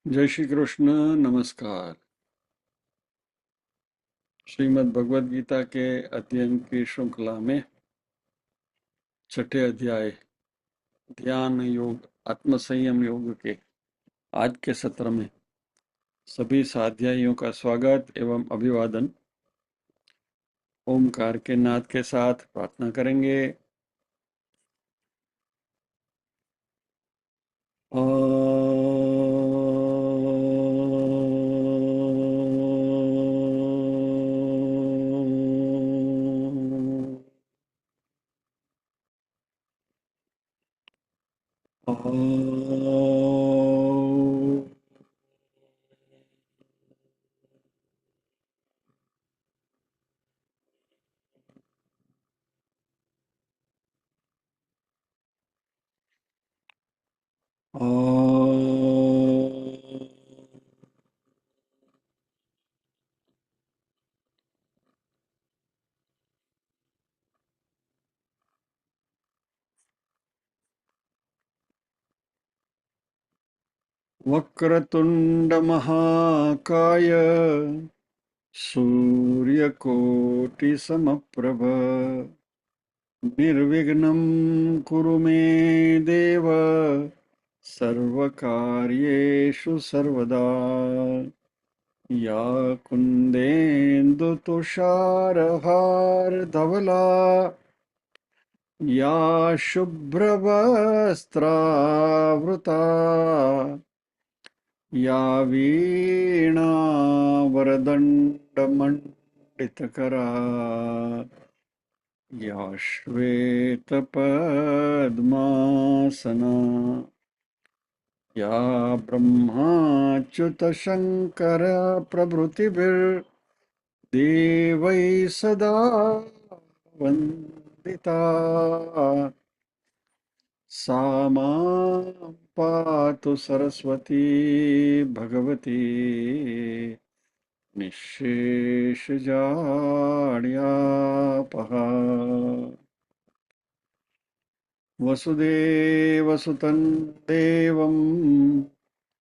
जय श्री कृष्ण। नमस्कार। श्रीमद् भगवद गीता के अध्ययन की श्रृंखला में छठे अध्याय ध्यान योग आत्म संयम योग के आज के सत्र में सभी साध्यायियों का स्वागत एवं अभिवादन। ओमकार के नाद के साथ प्रार्थना करेंगे। वक्रतुंड महाकाय सूर्यकोटिसमप्रभ निर्विघ्नं कुरु मे देव सर्वकार्येषु सर्वदा। या कुन्देन्दुतुषारहारधवला या शुभ्रवस्त्रावृता या वीणावरदण्डमण्डितकरा या श्वेतपद्मासना या ब्रह्माच्युतशङ्कर प्रभृतिभिर्देवैः सदा वन्दिता। सा मां पातु सरस्वती भगवती निःशेषजाड्यापहा। वसुदेवसुतं देवं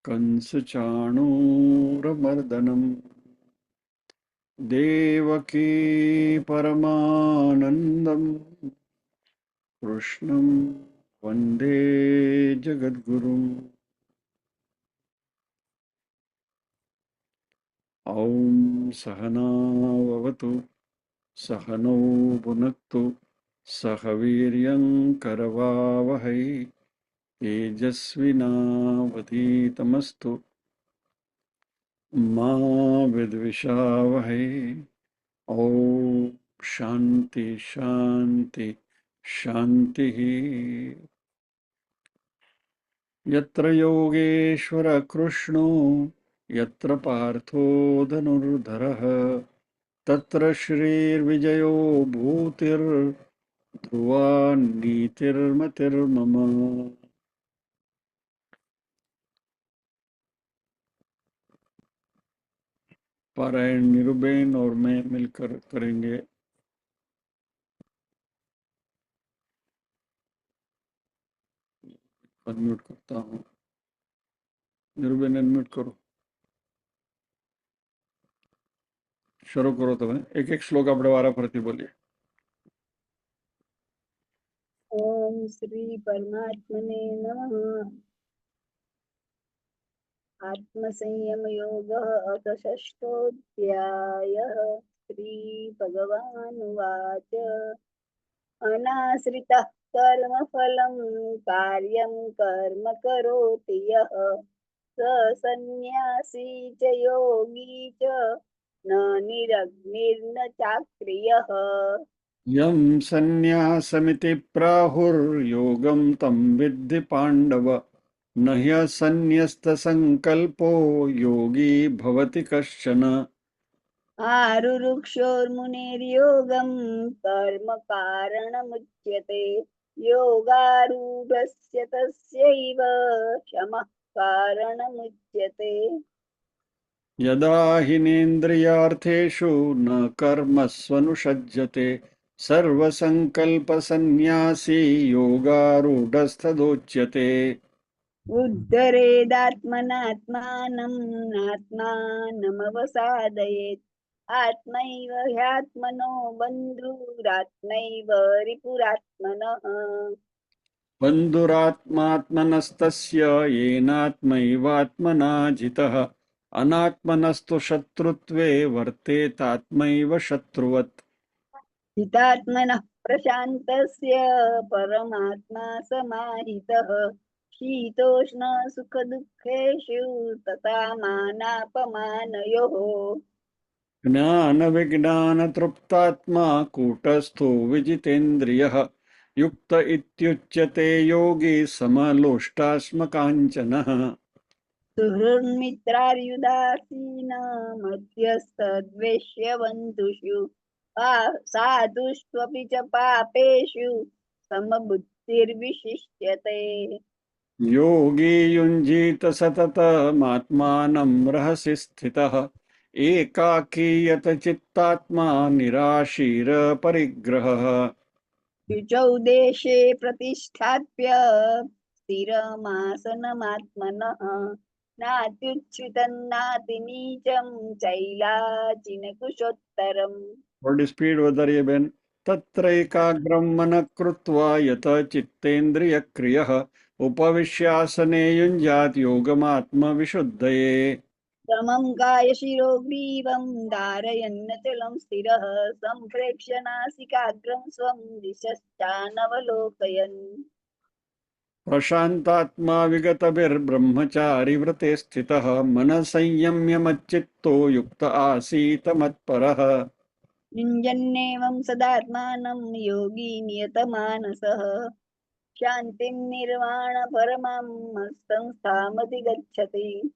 कंसचाणूरमर्दनं देवकी परमानन्दं कृष्णं वन्दे जगद्गुरुम्। ॐ सहनाववतु सहनौ भुनक्तु सह वीर्यं करवावहै तेजस्विनावधीतमस्तु मा विद्विषावहै। ॐ शान्ति शान्ति शान्तिः। यत्र योगेश्वर कृष्णो यत्र पार्थो धनुर्धरः तत्र श्रीर्विजयो भूतिर्ध्रुवा नीतिर्मतिर्मम। पारायण निरुबेन और मैं मिलकर करेंगे। अनम्यूट करता हूँ। निरुबेन अनम्यूट करो। शुरू करो। तो एक एक श्लोक આપણે વારાફરતી બોલીએ। ओम श्री परमात्मने नमः। आत्मसंयम योगः अथ षष्ठोऽध्यायः। श्री भगवानुवाच अनाश्रितः कर्मफलं कार्यं कर्म करोति यः स सन्न्यासी च योगी च न निरग्निर्न चाक्रियः। यं सन्न्यासमिति प्राहुर्योगं तं विद्धि पाण्डव न ह्यसन्न्यस्तसङ्कल्पो योगी भवति कश्चन। आरुरुक्षोर्मुनेर्योगं कर्म कारणमुच्यते योगारूढस्य तस्यैव शमः कारणमुच्यते। यदा हिनेन्द्रियार्थेषु न कर्मस्वनुषज्यते सर्वसङ्कल्पसन्न्यासी योगारूढस्तदोच्यते। उद्धरेदात्मनात्मानं नात्मानमवसादयेत् आत्मैव ह्यात्मनो बन्धुरात्मैव रिपुरात्मनः। बन्धुरात्मात्मनस्तस्य येनात्मैवात्मना जितः अनात्मनस्तु शत्रुत्वे वर्तेतात्मैव शत्रुवत्। चितात्मनः प्रशान्तस्य परमात्मा समाहितः शीतोष्ण सुखदुःखेषु तथा मानापमानयोः। ज्ञानविज्ञानतृप्तात्मा कूटस्थो विजितेन्द्रियः युक्त इत्युच्यते योगी समलोष्टाश्मकाञ्चनः। सुहृन्मित्रार्युदासीन मध्यस्थद्वेष्यवन्तुषु साधुष्वपि च पापेषु समबुद्धिर्विशिष्यते। योगी युञ्जीत सततमात्मानं रहसि स्थितः एकाकीयत चित्तात्मा निराशीरपरिग्रहः। शुचौ देशे प्रतिष्ठाप्य स्थिरमासनमात्मनः नात्युच्छ्रितन्नातिनीचं चैलाजिनकुशोत्तरम्। थोड़ी स्पीड वधारिए बेन। तत्रैकाग्रं मनः कृत्वा यत चित्तेन्द्रियक्रियः उपविश्यासने युञ्जात् योगमात्मविशुद्धये। समं कायशिरो ग्रीवं धारयन्नचलं स्थिरः सम्प्रेक्ष्य नासिकाग्रं स्वं दिशश्चानवलोकयन्। प्रशान्तात्मा विगतभिर्ब्रह्मचारिव्रते स्थितः मनः संयम्य मच्चित्तो युक्त आसीत मत्परः। युञ्जन्नेवं सदात्मानं योगी नियतमानसः शान्तिं निर्वाणपरमां संस्थामधिगच्छति।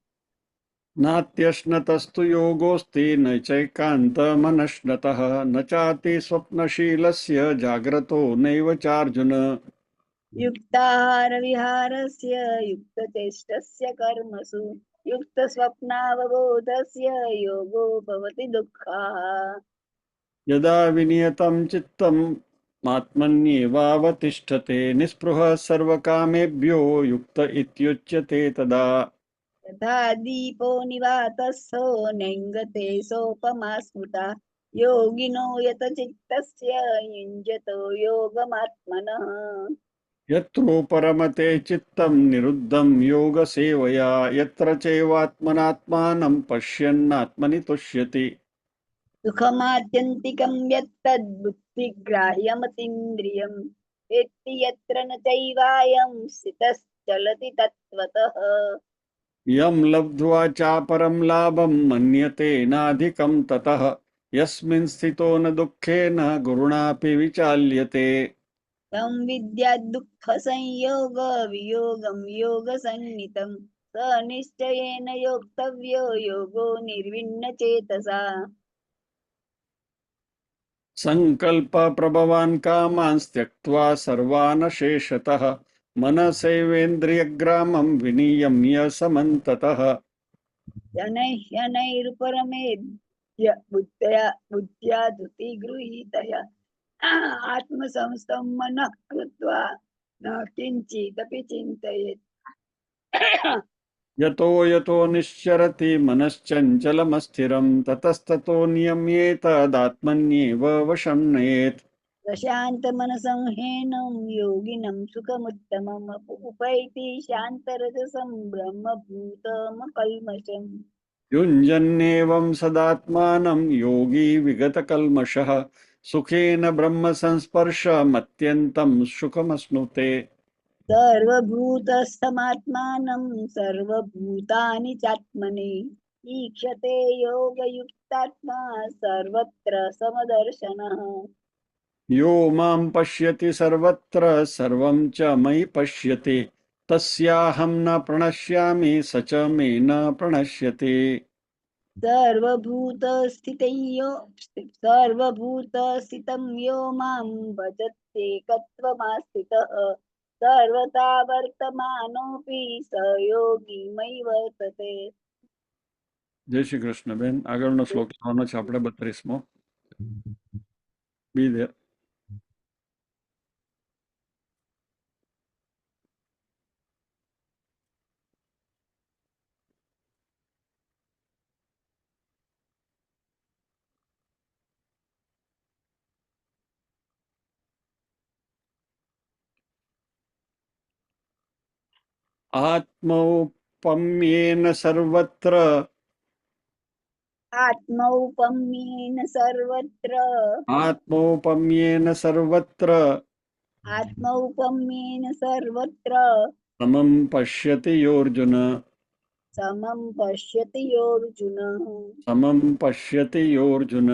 नात्यश्नतस्तु योगोऽस्ति न चैकान्तमनश्नतः न चाति स्वप्नशीलस्य जाग्रतो नैव चार्जुन। युक्ताहारविहारस्य युक्तचेष्टस्य कर्मसु युक्तस्वप्नावबोधस्य योगो भवति दुःखः। यदा विनियतं चित्तमात्मन्येवावतिष्ठते निःस्पृहः सर्वकामेभ्यो युक्त इत्युच्यते तदा। यथा दीपो निवातस्थो नेङ्गते सोपमा स्मृता योगिनो यतचित्तस्य युञ्जतो योगमात्मनः। यत्रो परमते चित्तं निरुद्धं योगसेवया यत्र चैवात्मनात्मानं पश्यन्नात्मनि तुष्यति। सुखमात्यन्तिकं यत्तद्बुद्धिग्राह्यमतीन्द्रियं वेत्ति यत्र न चैवायं स्थितश्चलति तत्त्वतः। यं लब्ध्वा चापरं लाभं मन्यते नाधिकं ततः यस्मिन् स्थितो न दुःखेन गुरुणापि विचाल्यते। तं विद्याद्दुःखसंयोग वियोगं योगसन्नितं स निश्चयेन योक्तव्यो योगो निर्विण्णचेतसा। सङ्कल्पप्रभवान् कामान् त्यक्त्वा सर्वान् शेषतः मनसैवेन्द्रियग्रामं विनियम्य समन्ततः। शनैः शनैरुपरमेद्य बुद्ध्या धृतिगृहीतया आत्मसंस्थं मनः कृत्वा न किञ्चिदपि चिन्तयेत्। यतो यतो निश्चरति मनश्चञ्चलमस्थिरं ततस्ततो नियम्येतदात्मन्येव वशं नयेत्। प्रशान्तमनसं ह्येनं योगिनं सुखमुत्तमम् उपैति शान्तरजसं ब्रह्मभूतमकल्मषम्। युञ्जन्नेवं सदात्मानं योगी विगतकल्मषः सुखेन ब्रह्मसंस्पर्शमत्यन्तं सुखमश्नुते। सर्वभूतस्थमात्मानं सर्वभूतानि चात्मनि ईक्षते योगयुक्तात्मा सर्वत्र समदर्शनः। यो मां पश्यति सर्वत्र सर्वं च मयि पश्यति तस्याहं न प्रणश्यामि स च मे न प्रणश्यति। सर्वभूतस्थितं यो मां भजत्येकत्वमास्थितः सर्वथा वर्तमानोऽपि स योगी मयि वर्तते। જય શ્રી કૃષ્ણ બેન આગળનો શ્લોક લેવાનો છે આપણે 32મો. બી ધેર. आत्मौपम्येन सर्वत्र आत्मौपम्येन सर्वत्र आत्मौपम्येन सर्वत्र आत्मौपम्येन सर्वत्र समं पश्यति योऽर्जुन समं पश्यति योऽर्जुन समं पश्यति योऽर्जुन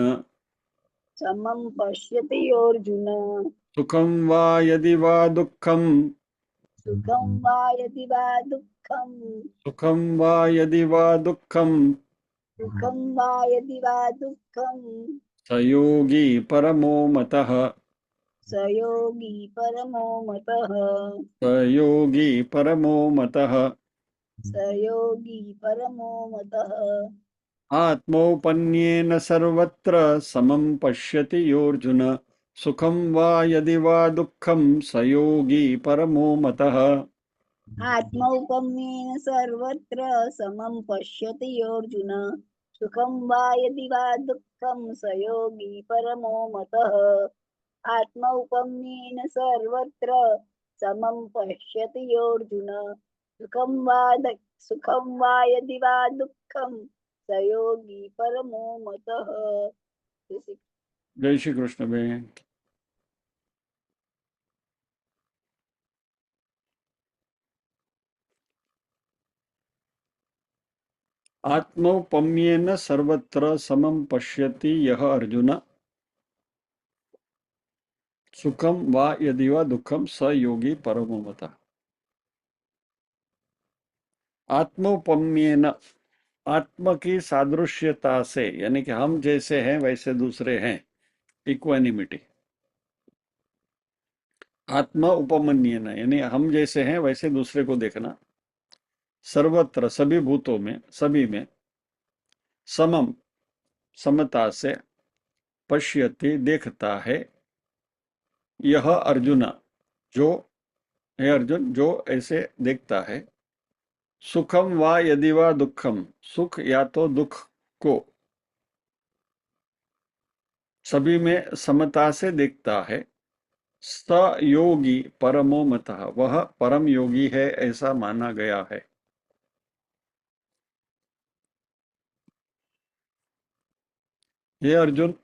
समं पश्यति योऽर्जुन सुखं वा यदि वा दुःखं सुखं वा यदि वा दुःखं सुखं वा यदि वा दुःखं सुखं वा यदि वा दुःखं स योगी परमो मतः स योगी परमो मतः स योगी परमो मतः स योगी परमो मतः आत्मौपन्येन सर्वत्र समं पश्यति योऽर्जुन सुखं वा यदि वा दुःखं स योगी परमो मतः आत्मौपम्येन सर्वत्र समं पश्यति योऽर्जुन सुखं वा यदि वा दुःखं स योगी परमो मतः आत्मौपम्येन सर्वत्र समं पश्यति योऽर्जुन सुखं वा यदि वा दुःखं स योगी परमो मतः। जय श्री कृष्ण बहन। आत्मौपम्येन सर्वत्र समं पश्यति यह अर्जुन सुखम वा यदि वा दुखम स योगी परमो मतः। आत्मौपम्येन आत्म की सादृश्यता से यानी कि हम जैसे हैं वैसे दूसरे हैं, इक्वानिमिटी। आत्मा उपमन्येन यानी हम जैसे हैं वैसे दूसरे को देखना। सर्वत्र सभी भूतों में सभी में समम समता से पश्यति देखता है यह अर्जुन जो है अर्जुन जो ऐसे देखता है सुखम वा यदि वा दुखम सुख या तो दुख को सभी में समता से देखता है स योगी परमो मतः वह परम योगी है ऐसा माना गया है। हे अर्जुन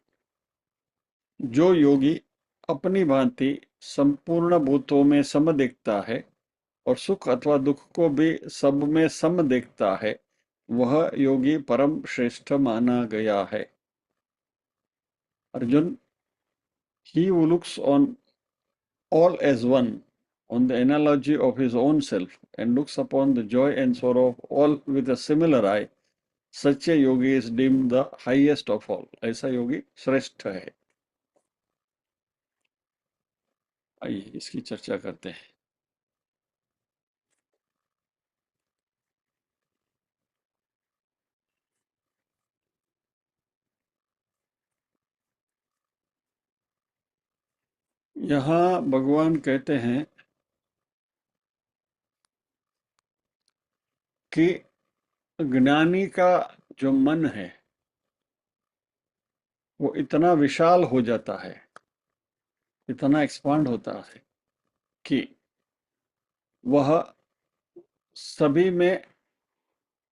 जो योगी अपनी भांति संपूर्ण भूतों में सम देखता है और सुख अथवा दुख को भी सब में सम देखता है वह योगी परम श्रेष्ठ माना गया है। Arjun he who looks on all as one on the analogy of his own self and looks upon the joy and sorrow of all with a similar eye such a yogi is deemed the highest of all। ऐसा योगी श्रेष्ठ है। आइए इसकी चर्चा करते हैं। यहाँ भगवान कहते हैं कि ज्ञानी का जो मन है वो इतना विशाल हो जाता है, इतना एक्सपांड होता है कि वह सभी में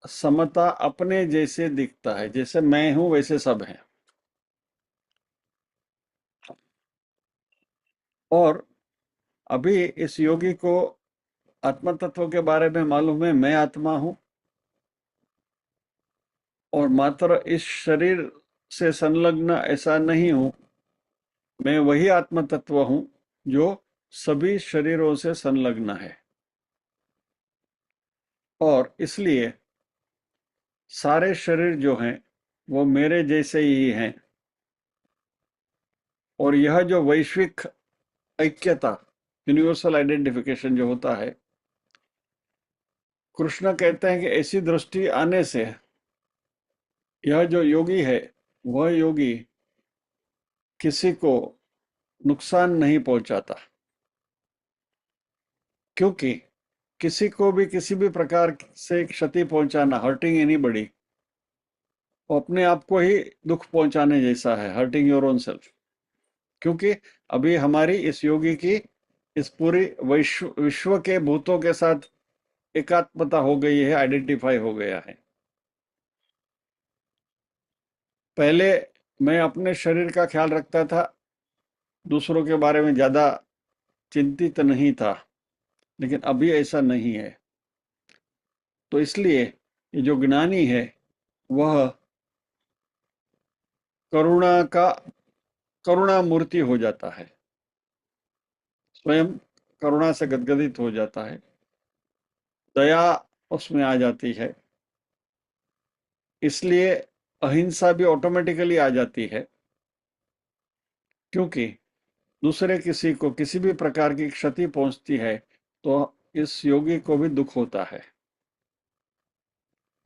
समता अपने जैसे दिखता है। जैसे मैं हूं वैसे सब हैं। और अभी इस योगी को आत्म तत्व के बारे में मालूम है, मैं आत्मा हूं और मात्र इस शरीर से संलग्न ऐसा नहीं हूं, मैं वही आत्म तत्व हूं जो सभी शरीरों से संलग्न है और इसलिए सारे शरीर जो हैं वो मेरे जैसे ही हैं। और यह जो वैश्विक ऐक्यता यूनिवर्सल आइडेंटिफिकेशन जो होता है, कृष्ण कहते हैं कि ऐसी दृष्टि आने से यह जो योगी है वह योगी किसी को नुकसान नहीं पहुंचाता, क्योंकि किसी को भी किसी भी प्रकार से क्षति पहुंचाना, हर्टिंग एनीबॉडी, वो अपने आप को ही दुख पहुंचाने जैसा है, हर्टिंग योर ओन सेल्फ। क्योंकि अभी हमारी इस योगी की इस पूरी विश्व के भूतों के साथ एकात्मता हो गई है, आइडेंटिफाई हो गया है। पहले मैं अपने शरीर का ख्याल रखता था, दूसरों के बारे में ज्यादा चिंतित नहीं था, लेकिन अभी ऐसा नहीं है। तो इसलिए ये जो ज्ञानी है वह करुणा का करुणा मूर्ति हो जाता है, स्वयं करुणा से गदगदित हो जाता है, दया उसमें आ जाती है। इसलिए अहिंसा भी ऑटोमेटिकली आ जाती है, क्योंकि दूसरे किसी को किसी भी प्रकार की क्षति पहुंचती है तो इस योगी को भी दुख होता है,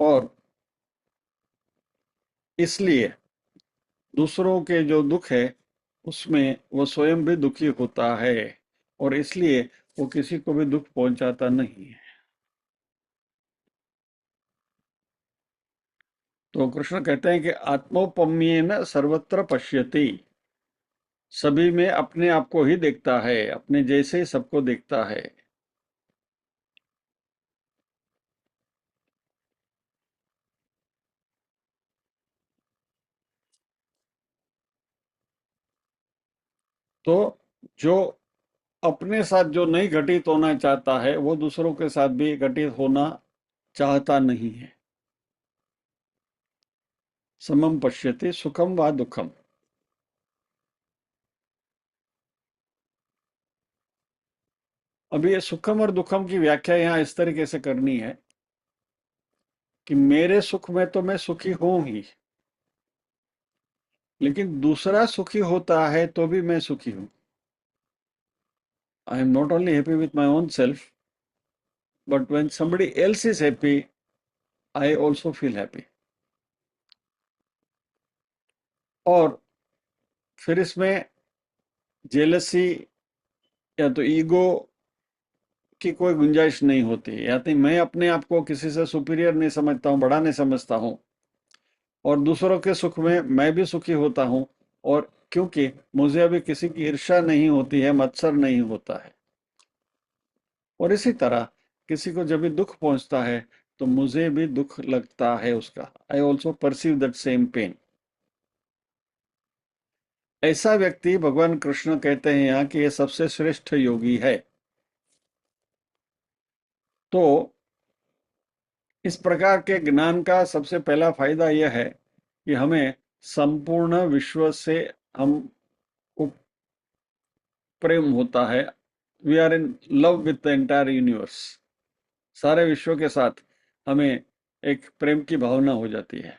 और इसलिए दूसरों के जो दुख है उसमें वो स्वयं भी दुखी होता है, और इसलिए वो किसी को भी दुख पहुंचाता नहीं है। तो कृष्ण कहते हैं कि आत्मोपम्येन सर्वत्र पश्यति, सभी में अपने आप को ही देखता है, अपने जैसे ही सबको देखता है। तो जो अपने साथ जो नहीं घटित होना चाहता है वो दूसरों के साथ भी घटित होना चाहता नहीं है। समम पश्यति सुखम व दुखम। अभी ये सुखम और दुखम की व्याख्या यहाँ इस तरीके से करनी है कि मेरे सुख में तो मैं सुखी हूं ही, लेकिन दूसरा सुखी होता है तो भी मैं सुखी हूं। I am not only happy with my own self, but when somebody else is happy, I also feel happy। और फिर इसमें जेलसी या तो ईगो की कोई गुंजाइश नहीं होती, या तो मैं अपने आप को किसी से सुपीरियर नहीं समझता हूँ, बड़ा नहीं समझता हूँ, और दूसरों के सुख में मैं भी सुखी होता हूँ। और क्योंकि मुझे अभी किसी की ईर्ष्या नहीं होती है, मत्सर नहीं होता है, और इसी तरह किसी को जब भी दुख पहुंचता है तो मुझे भी दुख लगता है उसका। I also perceive that same pain. ऐसा व्यक्ति भगवान कृष्ण कहते हैं यहाँ कि ये सबसे श्रेष्ठ योगी है। तो इस प्रकार के ज्ञान का सबसे पहला फायदा यह है कि हमें संपूर्ण विश्व से हम को प्रेम होता है। We are in love with the entire universe. सारे विश्व के साथ हमें एक प्रेम की भावना हो जाती है।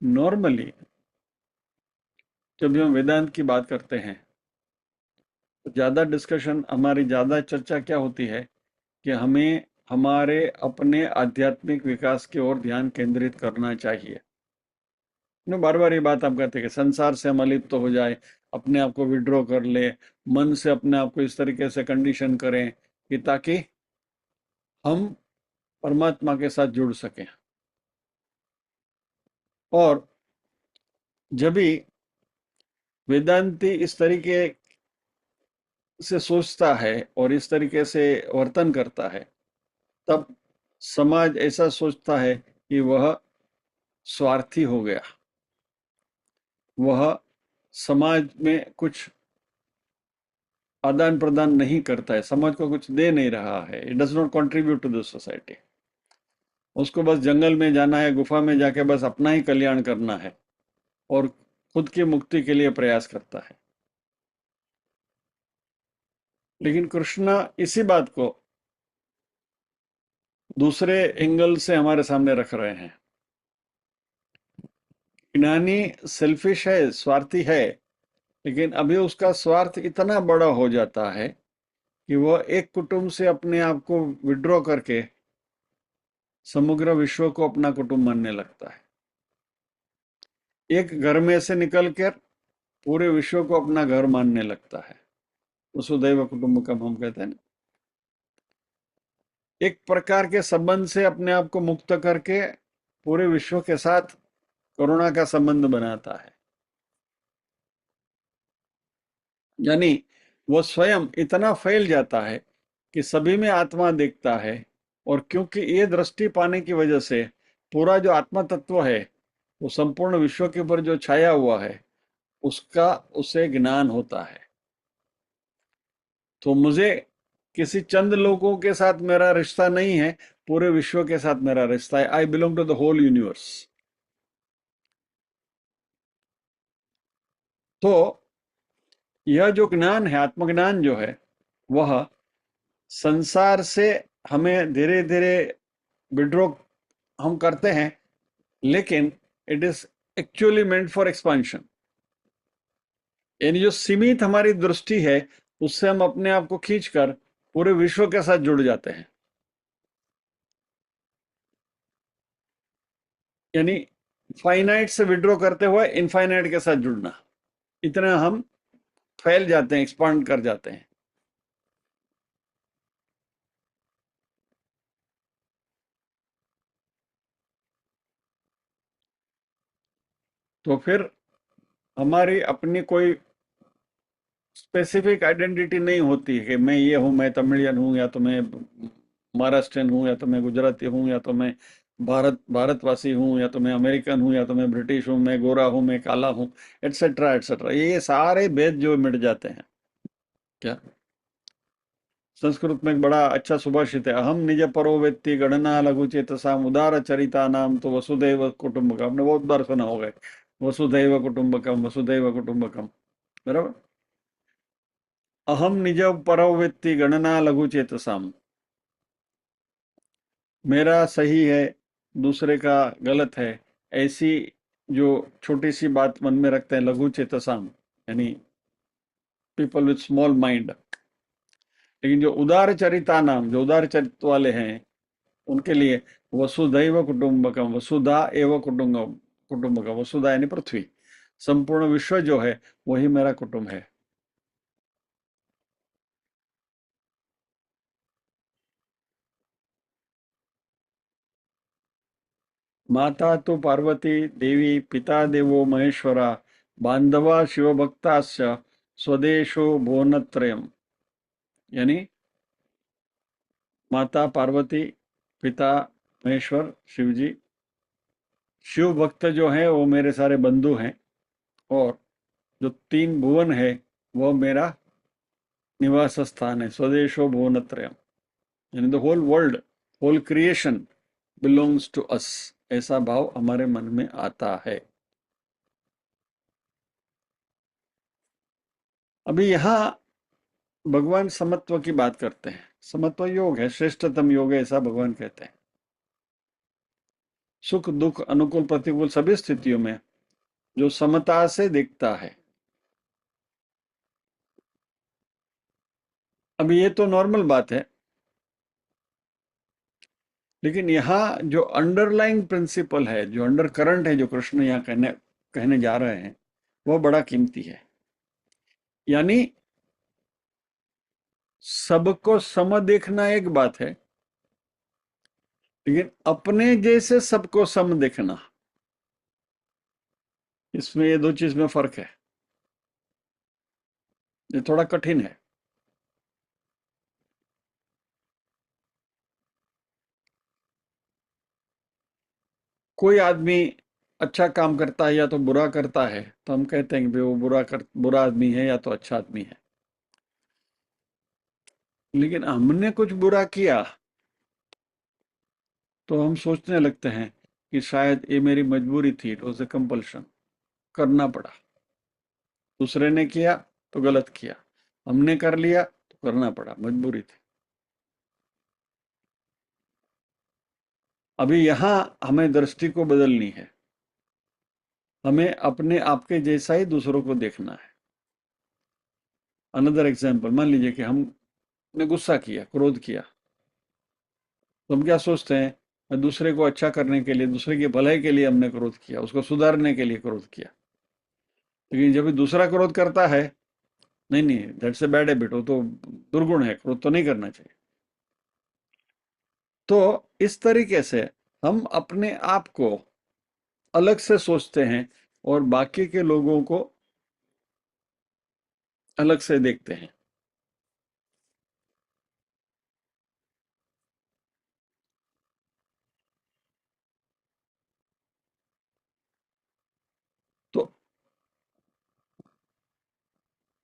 नॉर्मली जब भी हम वेदांत की बात करते हैं तो ज्यादा डिस्कशन, हमारी ज्यादा चर्चा क्या होती है कि हमें हमारे अपने आध्यात्मिक विकास की ओर ध्यान केंद्रित करना चाहिए। बार बार ये बात हम कहते हैं कि संसार से हम अलिप्त हो जाए, अपने आप को विड्रॉ कर ले, मन से अपने आप को इस तरीके से कंडीशन करें कि ताकि हम परमात्मा के साथ जुड़ सकें। और जब भी वेदांती इस तरीके से सोचता है और इस तरीके से वर्तन करता है, तब समाज ऐसा सोचता है कि वह स्वार्थी हो गया, वह समाज में कुछ आदान प्रदान नहीं करता है, समाज को कुछ दे नहीं रहा है। It does not contribute to the society. उसको बस जंगल में जाना है, गुफा में जाके बस अपना ही कल्याण करना है और खुद की मुक्ति के लिए प्रयास करता है। लेकिन कृष्ण इसी बात को दूसरे एंगल से हमारे सामने रख रहे हैं। ज्ञानी सेल्फिश है, स्वार्थी है, लेकिन अभी उसका स्वार्थ इतना बड़ा हो जाता है कि वह एक कुटुंब से अपने आप को विड्रॉ करके समग्र विश्व को अपना कुटुंब मानने लगता है। एक घर में से निकलकर पूरे विश्व को अपना घर मानने लगता है। वसुदैव कुटुंबकम हम कहते हैं ना। एक प्रकार के संबंध से अपने आप को मुक्त करके पूरे विश्व के साथ करुणा का संबंध बनाता है। यानी वो स्वयं इतना फैल जाता है कि सभी में आत्मा देखता है, और क्योंकि ये दृष्टि पाने की वजह से पूरा जो आत्मा तत्व है वो संपूर्ण विश्व के ऊपर जो छाया हुआ है उसका उसे ज्ञान होता है। तो मुझे किसी चंद लोगों के साथ मेरा रिश्ता नहीं है, पूरे विश्व के साथ मेरा रिश्ता है। I belong to the whole universe. तो यह जो ज्ञान है, आत्मज्ञान जो है, वह संसार से हमें धीरे धीरे विड्रॉ हम करते हैं, लेकिन it is actually meant for expansion. यानी जो सीमित हमारी दृष्टि है उससे हम अपने आप को खींचकर पूरे विश्व के साथ जुड़ जाते हैं। यानी फाइनाइट से विड्रॉ करते हुए इनफाइनाइट के साथ जुड़ना, इतना हम फैल जाते हैं, एक्सपांड कर जाते हैं। तो फिर हमारी अपनी कोई स्पेसिफिक आइडेंटिटी नहीं होती है कि मैं ये हूँ, मैं तमिलियन हूँ, या तो मैं महाराष्ट्रियन हूँ, या तो मैं गुजराती हूँ, या तो मैं भारतवासी हूँ, या तो मैं अमेरिकन हूँ, या तो मैं ब्रिटिश हूँ, मैं गोरा हूँ, मैं काला हूँ, एटसेट्रा एटसेट्रा। ये सारे भेद जो मिट जाते हैं। क्या संस्कृत में एक बड़ा अच्छा सुभाषित है, अहम निज परो वेत्ति गणना लघु चेतसाम उदार चरिता नाम तो वसुदैव कुटुंबकम। आपने बहुत बार सुना होगा, वसुदैव कुटुंबकम, वसुदैव कुटुंबकम। बराबर। अहम निज परो वेत्ति गणना लघु चेतसाम, मेरा सही है दूसरे का गलत है, ऐसी जो छोटी सी बात मन में रखते हैं, लघु चेतसाम, यानी पीपल विथ स्मॉल माइंड। लेकिन जो उदार चरिता नाम, जो उदार चरित्र वाले हैं, उनके लिए वसुधैव कुटुंबकम, वसुधा एव कुटुंबकम, वसुधा यानी पृथ्वी, संपूर्ण विश्व जो है वही मेरा कुटुंब है। माता तो पार्वती देवी, पिता देवो महेश्वरा, बांधवा शिवभक्ताश्च, स्वदेशो भुवनत्रयम्। यानी माता पार्वती, पिता महेश्वर शिव जी, शिव भक्त जो हैं वो मेरे सारे बंधु हैं, और जो तीन भुवन है वो मेरा निवास स्थान है। स्वदेशो भुवनत्रयम्, यानी the whole world, whole creation belongs to us, ऐसा भाव हमारे मन में आता है। अभी यहाँ भगवान समत्व की बात करते हैं। समत्व योग है, श्रेष्ठतम योग है, ऐसा भगवान कहते हैं। सुख दुख अनुकूल प्रतिकूल सभी स्थितियों में जो समता से दिखता है। अब ये तो नॉर्मल बात है, लेकिन यहाँ जो अंडरलाइंग प्रिंसिपल है, जो अंडर करंट है, जो कृष्ण यहाँ कहने कहने जा रहे हैं, वो बड़ा कीमती है। यानी सबको सम देखना एक बात है, लेकिन अपने जैसे सबको सम देखना, इसमें ये दो चीज में फर्क है। ये थोड़ा कठिन है। कोई आदमी अच्छा काम करता है या तो बुरा करता है, तो हम कहते हैं कि वो बुरा आदमी है या तो अच्छा आदमी है। लेकिन हमने कुछ बुरा किया तो हम सोचने लगते हैं कि शायद ये मेरी मजबूरी थी, इट वॉज ए कंपल्शन, करना पड़ा। दूसरे ने किया तो गलत किया, हमने कर लिया तो करना पड़ा, मजबूरी थी। अभी यहाँ हमें दृष्टि को बदलनी है। हमें अपने आप के जैसा ही दूसरों को देखना है। अनदर एग्जाम्पल, मान लीजिए कि हमने गुस्सा किया, क्रोध किया, तो हम क्या सोचते हैं, मैं दूसरे को अच्छा करने के लिए, दूसरे की भलाई के लिए हमने क्रोध किया, उसको सुधारने के लिए क्रोध किया। लेकिन जब भी दूसरा क्रोध करता है, नहीं नहीं, दैट्स ए बैड हैबिट, वो तो दुर्गुण है, क्रोध तो नहीं करना चाहिए। तो इस तरीके से हम अपने आप को अलग से सोचते हैं और बाकी के लोगों को अलग से देखते हैं।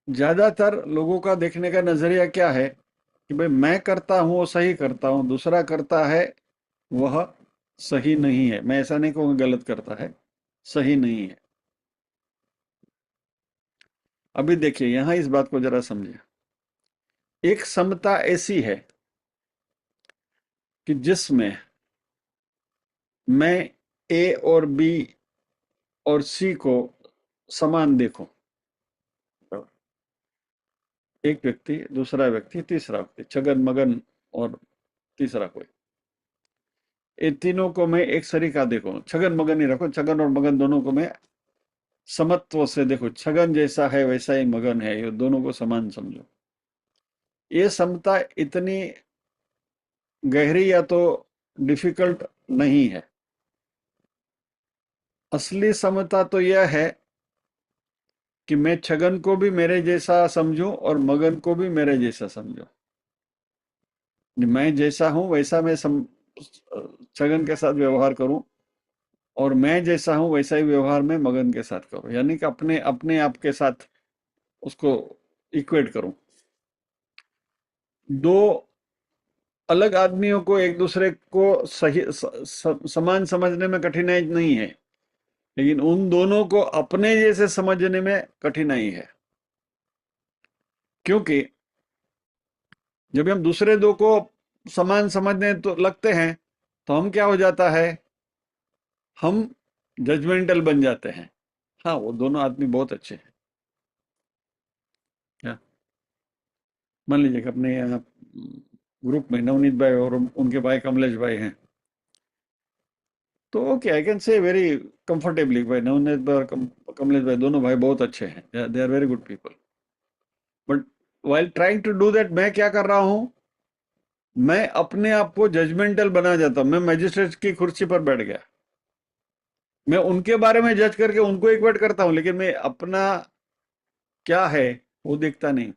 ज्यादातर लोगों का देखने का नजरिया क्या है कि भाई मैं करता हूं वो सही करता हूं, दूसरा करता है वह सही नहीं है। मैं ऐसा नहीं कहूँगा गलत करता है, सही नहीं है। अभी देखिए यहां इस बात को जरा समझिए। एक समता ऐसी है कि जिसमें मैं ए और बी और सी को समान देखूं। एक व्यक्ति, दूसरा व्यक्ति, तीसरा व्यक्ति, छगन मगन और तीसरा कोई, ये तीनों को मैं एक सरीका देखूं। छगन मगन ही रखो, छगन और मगन दोनों को मैं समत्व से देखो। छगन जैसा है वैसा ही मगन है, ये दोनों को समान समझो। ये समता इतनी गहरी या तो डिफिकल्ट नहीं है। असली समता तो यह है कि मैं छगन को भी मेरे जैसा समझूं और मगन को भी मेरे जैसा समझूं। मैं जैसा हूं वैसा मैं छगन के साथ व्यवहार करूं, और मैं जैसा हूं वैसा ही व्यवहार मैं मगन के साथ करूं। यानी कि अपने अपने आप के साथ उसको इक्वेट करूं। दो अलग आदमियों को एक दूसरे को सही समान समझने में कठिनाई नहीं है, लेकिन उन दोनों को अपने जैसे समझने में कठिनाई है। क्योंकि जब हम दूसरे दो को समान समझने तो लगते हैं, तो हम क्या हो जाता है, हम जजमेंटल बन जाते हैं। हाँ, वो दोनों आदमी बहुत अच्छे हैं, क्या मान लीजिए कि अपने यहाँ ग्रुप में नवनीत भाई और उनके भाई कमलेश भाई हैं, तो okay I can say very comfortably भाई नवनीत भाई और कमलेश भाई दोनों भाई बहुत अच्छे हैं, they are very good people. But while trying to do that, मैं क्या कर रहा हूं, मैं अपने आप को जजमेंटल बना जाता हूं। मैं मजिस्ट्रेट की कुर्सी पर बैठ गया, मैं उनके बारे में जज करके उनको इक्वेट करता हूं, लेकिन मैं अपना क्या है वो देखता नहीं।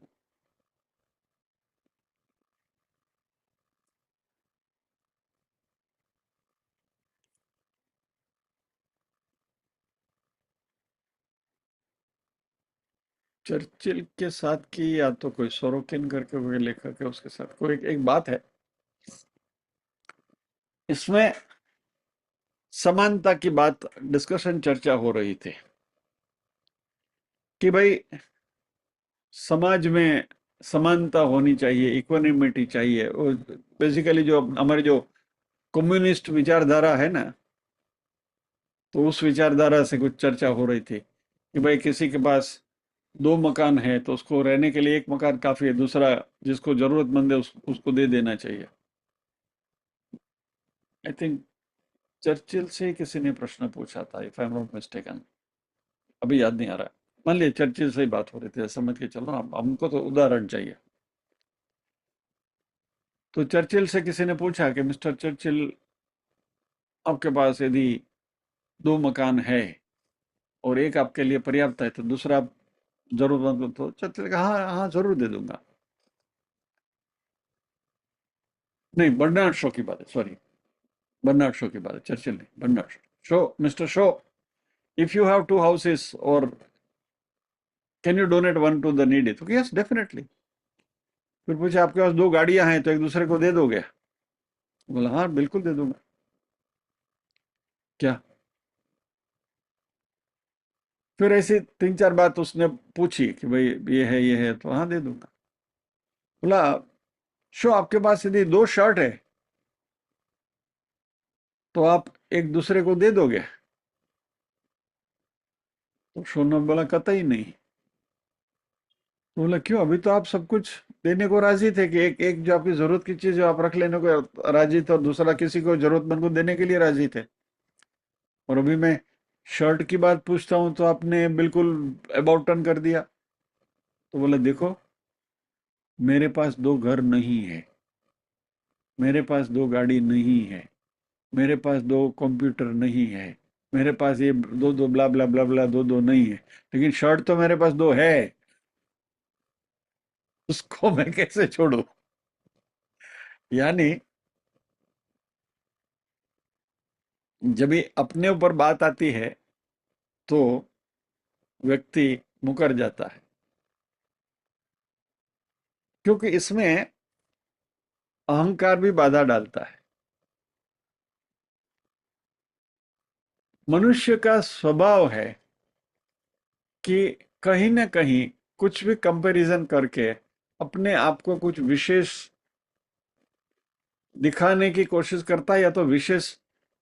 चर्चिल के साथ की, या तो कोई सोरोकिन करके कोई लेखक है उसके साथ कोई एक बात है, इसमें समानता की बात डिस्कशन चर्चा हो रही थी कि भाई समाज में समानता होनी चाहिए, इक्वानिमिटी चाहिए। और बेसिकली जो हमारे जो कम्युनिस्ट विचारधारा है ना, तो उस विचारधारा से कुछ चर्चा हो रही थी कि भाई किसी के पास दो मकान है तो उसको रहने के लिए एक मकान काफी है, दूसरा जिसको जरूरतमंद है उसको दे देना चाहिए। आई थिंक चर्चिल से ही किसी ने प्रश्न पूछा था, if I am not mistaken, अभी याद नहीं आ रहा। मान लिया चर्चिल से ही बात हो रही थी, समझ के चलो ना, हमको तो उदाहरण चाहिए। तो चर्चिल से किसी ने पूछा कि मिस्टर चर्चिल, आपके पास यदि दो मकान है और एक आपके लिए पर्याप्त है तो दूसरा आप जरूरतमंद को, तो चर्चिल ने कहा हाँ हाँ जरूर दे दूंगा। नहीं, बर्नार्ड शो की बात है, सॉरी, बर्नार्ड शो की बात है, चर्चिल नहीं, Bernard Shaw. Mister Shaw, if you have two houses और can you donate one to the needy, तो यस डेफिनेटली। फिर पूछा आपके पास दो गाड़ियां हैं तो एक दूसरे को दे दोगे? बोला हाँ बिल्कुल दे दूंगा। क्या? फिर ऐसी तीन चार बात उसने पूछी कि भाई ये है तो हाँ दे दूंगा। बोला शो, आपके पास यदि दो शर्ट है तो आप एक दूसरे को दे दोगे? तो शो ने बोला कतई नहीं। तो बोला क्यों, अभी तो आप सब कुछ देने को राजी थे, कि एक एक जो आपकी जरूरत की चीज जो आप रख लेने को राजी थे और दूसरा किसी को जरूरतमंद को देने के लिए राजी थे, और अभी मैं शर्ट की बात पूछता हूं तो आपने बिल्कुल अबाउट टर्न कर दिया। तो बोला देखो, मेरे पास दो घर नहीं है, मेरे पास दो गाड़ी नहीं है, मेरे पास दो कंप्यूटर नहीं है, मेरे पास ये दो दो ब्ला ब्ला ब्ला ब्ला दो दो नहीं है, लेकिन शर्ट तो मेरे पास दो है, उसको मैं कैसे छोड़ू? यानी जब ये अपने ऊपर बात आती है तो व्यक्ति मुकर जाता है। क्योंकि इसमें अहंकार भी बाधा डालता है। मनुष्य का स्वभाव है कि कहीं ना कहीं कुछ भी कंपैरिजन करके अपने आप को कुछ विशेष दिखाने की कोशिश करता है, या तो विशेष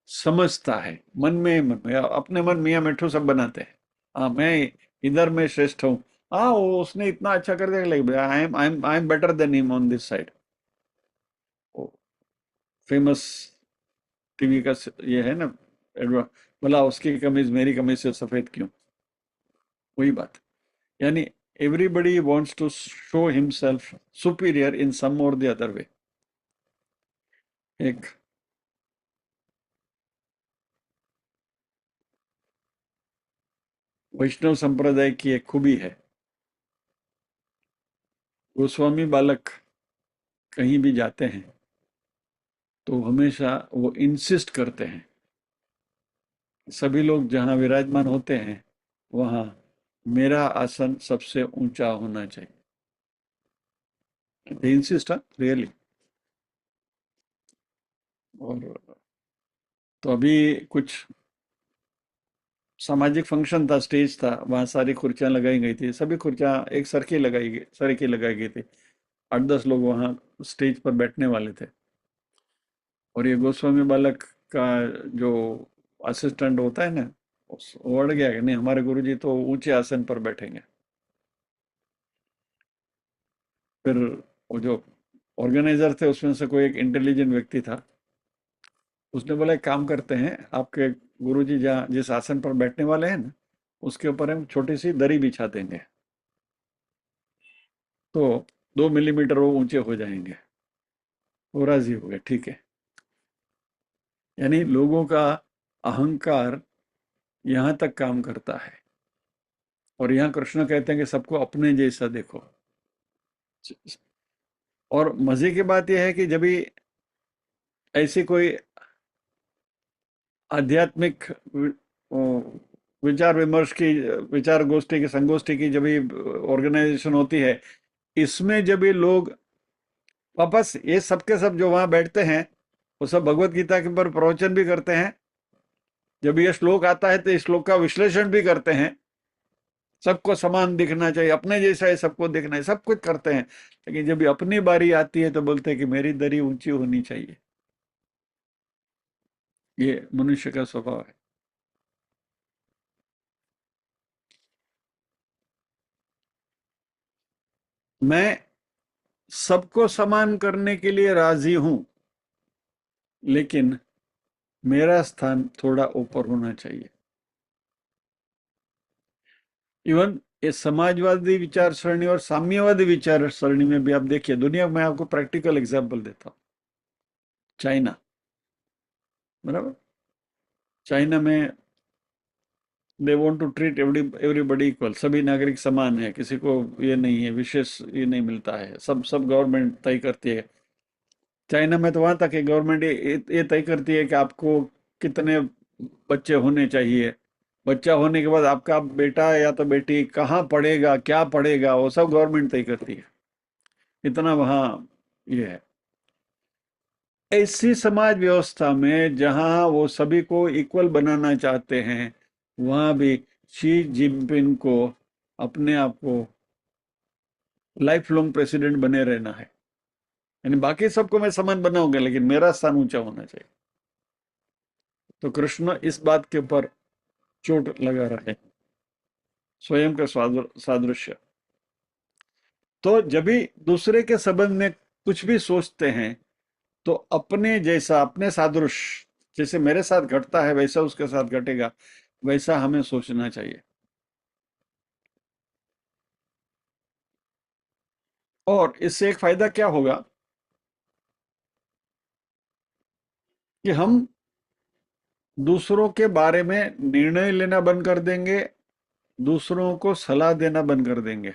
समझता है मन में, या अपने मन मियाँ मिठू सब बनाते हैं। हाँ, मैं इधर में श्रेष्ठ हूँ। हाँ, वो उसने इतना अच्छा कर दिया, like I am better than him on this side. Famous TV का ये है ना, बोला उसकी कमीज मेरी कमीज से सफेद क्यों। वही बात, यानी everybody wants to show himself superior in some or the other way. एक वैष्णव संप्रदाय की एक खूबी है, गोस्वामी बालक कहीं भी जाते हैं तो हमेशा वो इंसिस्ट करते हैं, सभी लोग जहाँ विराजमान होते हैं वहाँ मेरा आसन सबसे ऊंचा होना चाहिए। दे इंसिस्ट, रियली। और तो अभी कुछ सामाजिक फंक्शन था, स्टेज था, वहाँ सारी कुर्सियाँ लगाई गई थी, सभी कुर्सियाँ एक सर की लगाई गई थी। 8-10 लोग वहाँ स्टेज पर बैठने वाले थे, और ये गोस्वामी बालक का जो असिस्टेंट होता है ना, वो अड़ गया कि नहीं, हमारे गुरुजी तो ऊंचे आसन पर बैठेंगे। फिर वो जो ऑर्गेनाइजर थे उसमें से कोई एक इंटेलिजेंट व्यक्ति था, उसने बोला एक काम करते हैं, आपके गुरुजी जहाँ जिस आसन पर बैठने वाले हैं ना, उसके ऊपर हम छोटी सी दरी बिछा देंगे, तो 2 मिलीमीटर वो ऊंचे हो जाएंगे। वो राजी हो गए, ठीक है। यानी लोगों का अहंकार यहाँ तक काम करता है। और यहाँ कृष्ण कहते हैं कि सबको अपने जैसा देखो। और मजे की बात यह है कि जब भी ऐसी कोई आध्यात्मिक विचार विमर्श की, विचार गोष्ठी की, संगोष्ठी की जब भी ऑर्गेनाइजेशन होती है, इसमें जब ये लोग वापस ये सब के सब जो वहां बैठते हैं, वो सब भगवत गीता के ऊपर प्रवचन भी करते हैं। जब ये श्लोक आता है तो इस श्लोक का विश्लेषण भी करते हैं। सबको समान दिखना चाहिए, अपने जैसा है सबको दिखना है, सब कुछ करते हैं। लेकिन जब ये अपनी बारी आती है तो बोलते हैं कि मेरी दरी ऊंची होनी चाहिए। ये मनुष्य का स्वभाव है। मैं सबको समान करने के लिए राजी हूं, लेकिन मेरा स्थान थोड़ा ऊपर होना चाहिए। इवन ये समाजवादी विचार सरणी और साम्यवादी विचार सरणी में भी आप देखिए, दुनिया में आपको प्रैक्टिकल एग्जांपल देता हूं। चाइना, बराबर, चाइना में they want to treat everybody equal, सभी नागरिक समान है, किसी को ये नहीं है, विशेष ये नहीं मिलता है, सब सब गवर्नमेंट तय करती है। चाइना में तो वहां तक है, गवर्नमेंट ये तय करती है कि आपको कितने बच्चे होने चाहिए, बच्चा होने के बाद आपका बेटा या तो बेटी कहाँ पढ़ेगा, क्या पढ़ेगा, वो सब गवर्नमेंट तय करती है। इतना वहाँ ये है। ऐसी समाज व्यवस्था में जहाँ वो सभी को इक्वल बनाना चाहते हैं, वहाँ भी शी जिनपिंग को अपने आप को लाइफ लॉन्ग प्रेसिडेंट बने रहना है। यानी बाकी सबको मैं समान बनाऊंगा, लेकिन मेरा स्थान ऊंचा होना चाहिए। तो कृष्ण इस बात के ऊपर चोट लगा रहे हैं, स्वयं का सादृश्य। तो जब भी दूसरे के संबंध में कुछ भी सोचते हैं, तो अपने जैसा, अपने सादृश, जैसे मेरे साथ घटता है वैसा उसके साथ घटेगा, वैसा हमें सोचना चाहिए। और इससे एक फायदा क्या होगा कि हम दूसरों के बारे में निर्णय लेना बंद कर देंगे, दूसरों को सलाह देना बंद कर देंगे।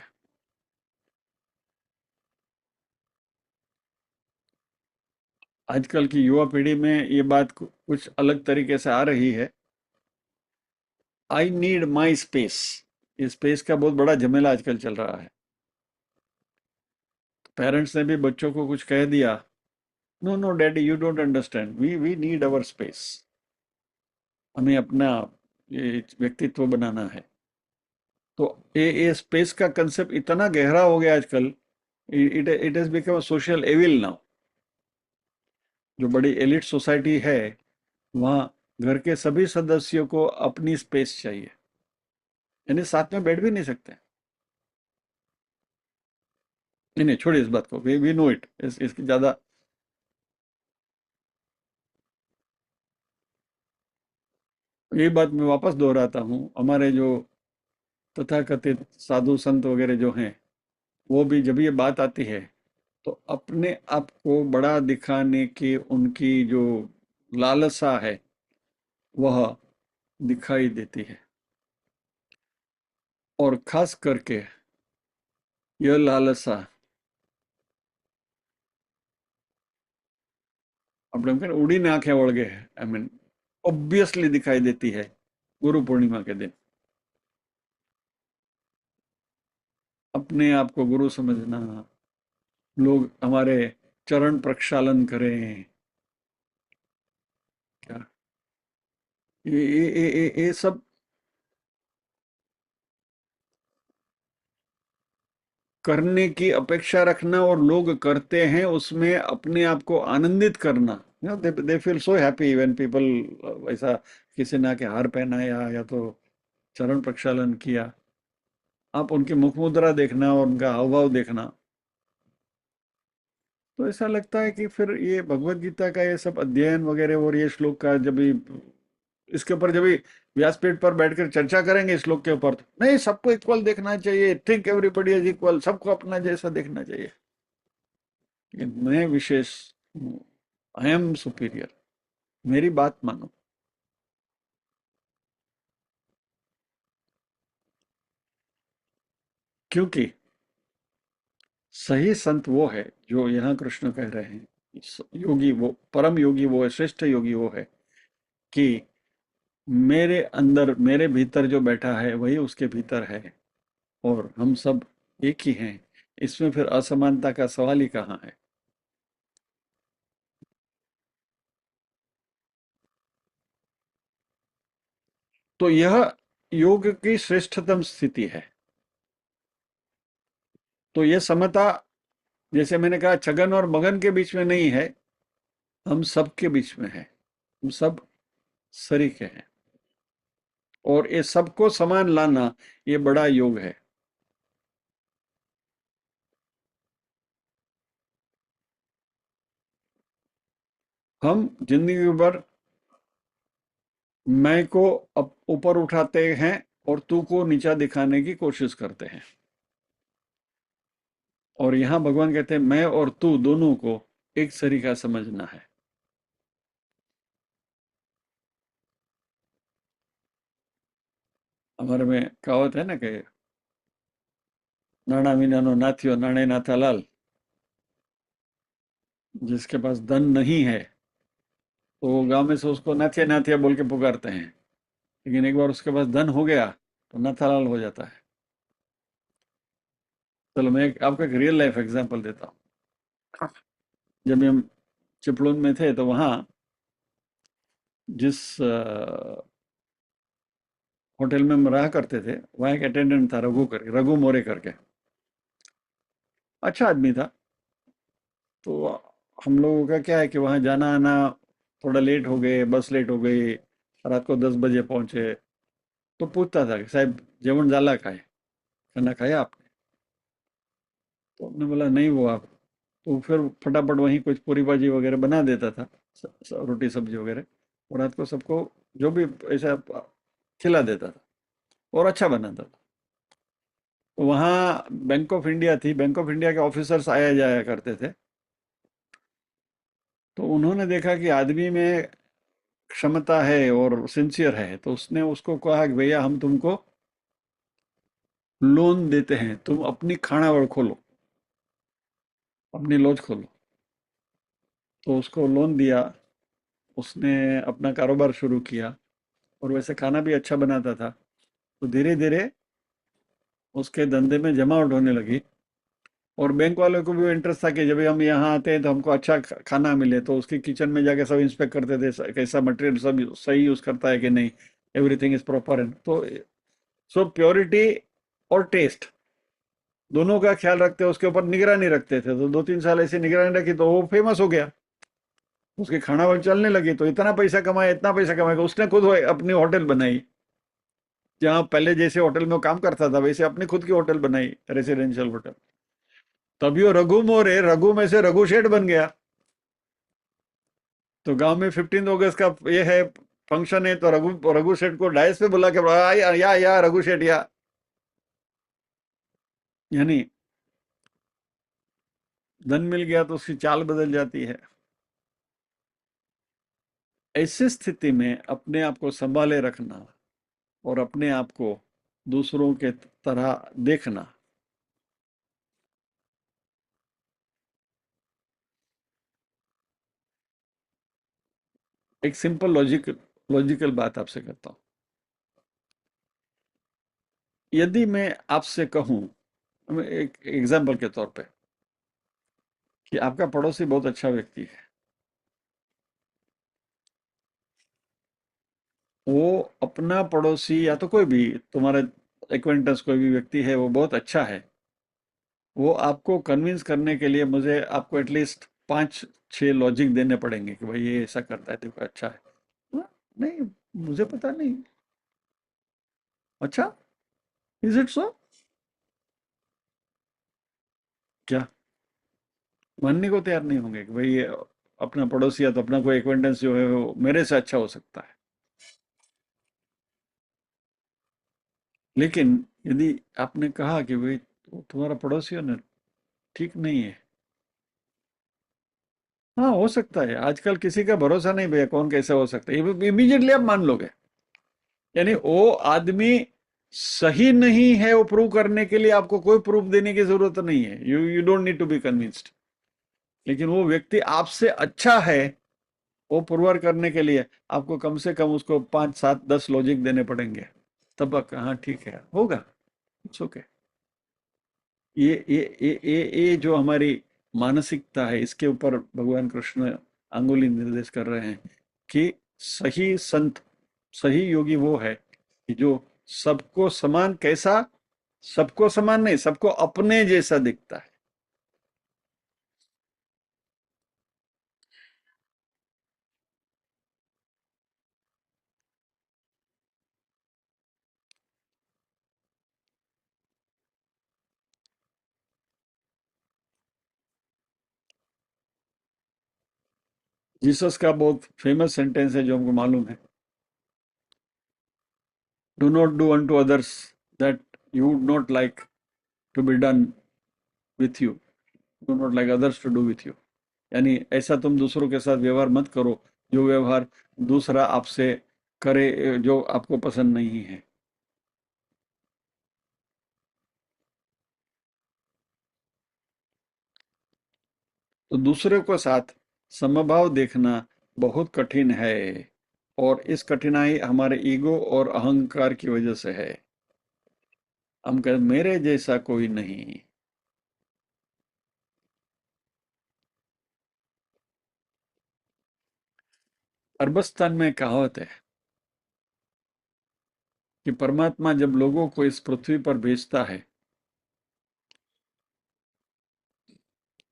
आजकल की युवा पीढ़ी में ये बात कुछ अलग तरीके से आ रही है। आई नीड माई स्पेस, ये स्पेस का बहुत बड़ा झमेला आजकल चल रहा है। पेरेंट्स ने भी बच्चों को कुछ कह दिया, no no daddy you don't understand, we need our space, हमें अपना ये व्यक्तित्व बनाना है। तो ये स्पेस का कंसेप्ट इतना गहरा हो गया आजकल, it it has become social evil now. जो बड़ी एलिट सोसाइटी है, वहाँ घर के सभी सदस्यों को अपनी स्पेस चाहिए, यानी साथ में बैठ भी नहीं सकते। नहीं नहीं, छोड़िए इस बात को, वी नो इट, इसकी ज्यादा। यही बात मैं वापस दोहराता हूँ, हमारे जो तथाकथित साधु संत वगैरह जो हैं, वो भी जब ये बात आती है तो अपने आप को बड़ा दिखाने की उनकी जो लालसा है वह दिखाई देती है। और खास करके यह लालसा अपने कहते हैं, उड़ी ने आंखें ओढ़ है, आई मीन ऑब्वियसली दिखाई देती है गुरु पूर्णिमा के दिन। अपने आप को गुरु समझना, लोग हमारे चरण प्रक्षालन करें, क्या ये सब करने की अपेक्षा रखना और लोग करते हैं, उसमें अपने आप को आनंदित करना। They feel so happy when people ऐसा किसी ने आके हार पहनाया या तो चरण प्रक्षालन किया। आप उनकी मुख मुद्रा देखना और उनका हाव भाव देखना, तो ऐसा लगता है कि फिर ये भगवत गीता का ये सब अध्ययन वगैरह और ये श्लोक का जब भी इसके ऊपर जब भी व्यासपीठ पर बैठकर चर्चा करेंगे श्लोक के ऊपर, तो नहीं सबको इक्वल देखना चाहिए, थिंक एवरीबॉडी इज इक्वल, सबको अपना जैसा देखना चाहिए, लेकिन मैं विशेष हूँ, आई एम सुपीरियर, मेरी बात मानो। क्योंकि सही संत वो है जो यहाँ कृष्ण कह रहे हैं, योगी वो परम योगी वो है, श्रेष्ठ योगी वो है कि मेरे अंदर मेरे भीतर जो बैठा है वही उसके भीतर है, और हम सब एक ही हैं, इसमें फिर असमानता का सवाल ही कहाँ है। तो यह योग की श्रेष्ठतम स्थिति है। तो यह समता, जैसे मैंने कहा, छगन और मगन के बीच में नहीं है, हम सब के बीच में है, हम सब सरीखे हैं, और ये सबको समान लाना ये बड़ा योग है। हम जिंदगी भर मैं को ऊपर उठाते हैं और तू को नीचा दिखाने की कोशिश करते हैं, और यहां भगवान कहते हैं मैं और तू दोनों को एक सरीका समझना है। हमारे में कहावत है ना कि नाना मीना नो नाथियो नाणे नाथा लाल, जिसके पास धन नहीं है तो वो गांव में से उसको नाथिया नाथिया बोल के पुकारते हैं, लेकिन एक बार उसके पास धन हो गया तो नाथालाल हो जाता है। चलो मैं आपको एक रियल लाइफ एग्जांपल देता हूँ। जब भी हम चिपळून में थे तो वहाँ जिस होटल में हम रहा करते थे, वहाँ एक अटेंडेंट था, रघु मोरे करके, अच्छा आदमी था। तो हम लोगों का क्या है कि वहाँ जाना आना, थोड़ा लेट हो गए, बस लेट हो गई, रात को 10 बजे पहुंचे, तो पूछता था कि साहब जेवण झाला काय, खाना खाया आपने? तो हमने बोला नहीं वो आप, तो फिर फटाफट वहीं कुछ पूरी भाजी वगैरह बना देता था, रोटी सब्जी वगैरह, और रात को सबको जो भी ऐसा खिला देता था, और अच्छा बनाता था। तो वहाँ बैंक ऑफ इंडिया थी, बैंक ऑफ इंडिया के ऑफिसर्स आया जाया करते थे। तो उन्होंने देखा कि आदमी में क्षमता है और सिंसियर है, तो उसने उसको कहा कि भैया हम तुमको लोन देते हैं, तुम अपनी खानावळ खोलो, अपनी लॉज खोलो। तो उसको लोन दिया, उसने अपना कारोबार शुरू किया, और वैसे खाना भी अच्छा बनाता था। तो धीरे धीरे उसके धंधे में जमावट होने लगी, और बैंक वालों को भी इंटरेस्ट था कि जब भी हम यहाँ आते हैं तो हमको अच्छा खाना मिले, तो उसके किचन में जाके सब इंस्पेक्ट करते थे, कैसा मटेरियल सब सही यूज करता है कि नहीं, एवरीथिंग इज प्रॉपर है। तो सो प्योरिटी और टेस्ट दोनों का ख्याल रखते, उसके ऊपर निगरानी रखते थे। तो 2-3 साल ऐसी निगरानी रखी तो वो फेमस हो गया, उसकी खाना वाल चलने लगी, तो इतना पैसा कमाया, इतना पैसा कमाया, उसने खुद अपनी होटल बनाई। जहाँ पहले जैसे होटल में वो काम करता था, वैसे अपनी खुद की होटल बनाई, रेसिडेंशियल होटल। तभी वो रघु मोरे, रघु में से रघु शेठ बन गया। तो गांव में 15 अगस्त का ये है फंक्शन है, तो रघु रघु शेठ को डायस पे बुला के या रघु शेठ या, यानी धन मिल गया तो उसकी चाल बदल जाती है। ऐसी स्थिति में अपने आप को संभाले रखना और अपने आप को दूसरों के तरह देखना, एक सिंपल लॉजिकल बात आपसे करता हूं। यदि मैं आपसे कहूं, एक एग्जाम्पल के तौर पे, कि आपका पड़ोसी बहुत अच्छा व्यक्ति है, वो अपना पड़ोसी या तो कोई भी तुम्हारा एक्वेंटेंस कोई भी व्यक्ति है, वो बहुत अच्छा है, वो आपको कन्विंस करने के लिए मुझे आपको एटलीस्ट 5-6 लॉजिक देने पड़ेंगे कि भाई ये ऐसा करता है, देखो अच्छा है। हाँ, नहीं, मुझे पता नहीं। अच्छा, इज इट सो? क्या मानने को तैयार नहीं होंगे कि भाई ये अपना पड़ोसी या तो अपना कोई एक्वेंटेंस जो है वो मेरे से अच्छा हो सकता है? लेकिन यदि आपने कहा कि भाई तुम्हारा पड़ोसी है ना, ठीक नहीं है, हाँ हो सकता है, आजकल किसी का भरोसा नहीं भैया, कौन कैसा हो सकता है, इमीडिएटली आप मान लोगे। यानी वो आदमी सही नहीं है, वो प्रूव करने के लिए आपको कोई प्रूफ देने की जरूरत नहीं है, you you don't need to be convinced. लेकिन वो व्यक्ति आपसे अच्छा है, वो पुरवार करने के लिए आपको कम से कम उसको 5-7-10 लॉजिक देने पड़ेंगे, तब हाँ ठीक है, होगा, इट्स ओके। ये जो हमारी मानसिकता है, इसके ऊपर भगवान कृष्ण अंगुली निर्देश कर रहे हैं कि सही संत, सही योगी वो है कि जो सबको समान, कैसा, सबको समान नहीं, सबको अपने जैसा दिखता है। जीसस का बहुत फेमस सेंटेंस है जो हमको मालूम है, do not do unto others that you would not like to be done with you, do not like others to do with you. यानी ऐसा तुम दूसरों के साथ व्यवहार मत करो जो व्यवहार दूसरा आपसे करे, जो आपको पसंद नहीं है। तो दूसरे को साथ समभाव देखना बहुत कठिन है, और इस कठिनाई हमारे ईगो और अहंकार की वजह से है। हम कहते मेरे जैसा कोई नहीं। अरबस्तान में कहावत है कि परमात्मा जब लोगों को इस पृथ्वी पर भेजता है,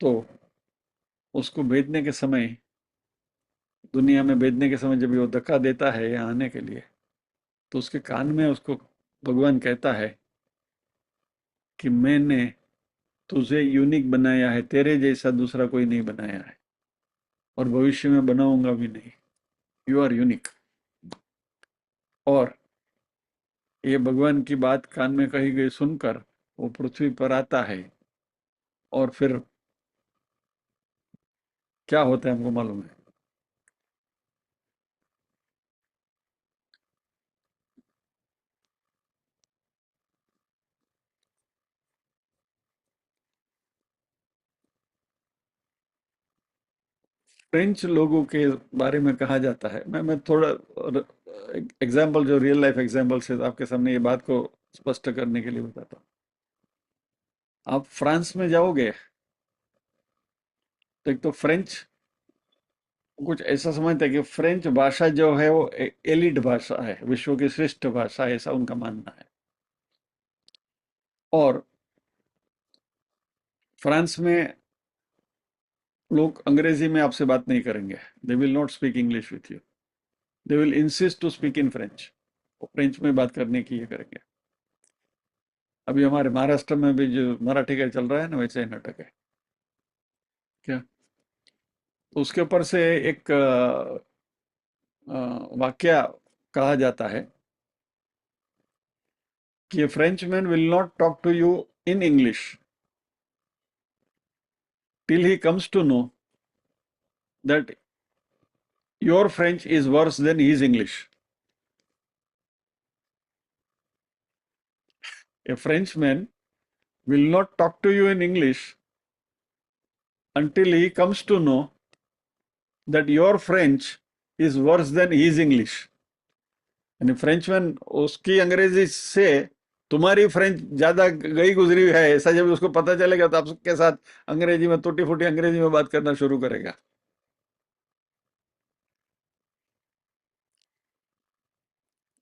तो उसको भेजने के समय, दुनिया में भेजने के समय जब वो धक्का देता है यहाँ आने के लिए, तो उसके कान में उसको भगवान कहता है कि मैंने तुझे यूनिक बनाया है, तेरे जैसा दूसरा कोई नहीं बनाया है, और भविष्य में बनाऊंगा भी नहीं। You are unique. और ये भगवान की बात कान में कही गई सुनकर वो पृथ्वी पर आता है, और फिर क्या होता है हमको मालूम है। फ्रेंच लोगों के बारे में कहा जाता है, मैं थोड़ा एग्जाम्पल, जो रियल लाइफ एग्जाम्पल से आपके सामने ये बात को स्पष्ट करने के लिए बताता हूँ। आप फ्रांस में जाओगे तो एक तो फ्रेंच, कुछ ऐसा समझते हैं कि फ्रेंच भाषा जो है वो एलिट भाषा है, विश्व की श्रेष्ठ भाषा है, ऐसा उनका मानना है। और फ्रांस में लोग अंग्रेजी में आपसे बात नहीं करेंगे, they will not speak English with you, they will insist to speak in French, वो फ्रेंच में बात करने की ये करेंगे। अभी हमारे महाराष्ट्र में भी जो मराठी का चल रहा है ना, वैसे ही नाटक है क्या। तो उसके ऊपर से एक वाक्य कहा जाता है कि French man will not talk to you in English till he comes to know that your French is worse than his English. A Frenchman will not talk to you in English until he comes to know that your French is worse than his English. यानी Frenchman उसकी अंग्रेजी से तुम्हारी French ज्यादा गई गुजरी है, ऐसा जब उसको पता चलेगा तो आपके साथ अंग्रेजी में टूटी फूटी अंग्रेजी में बात करना शुरू करेगा।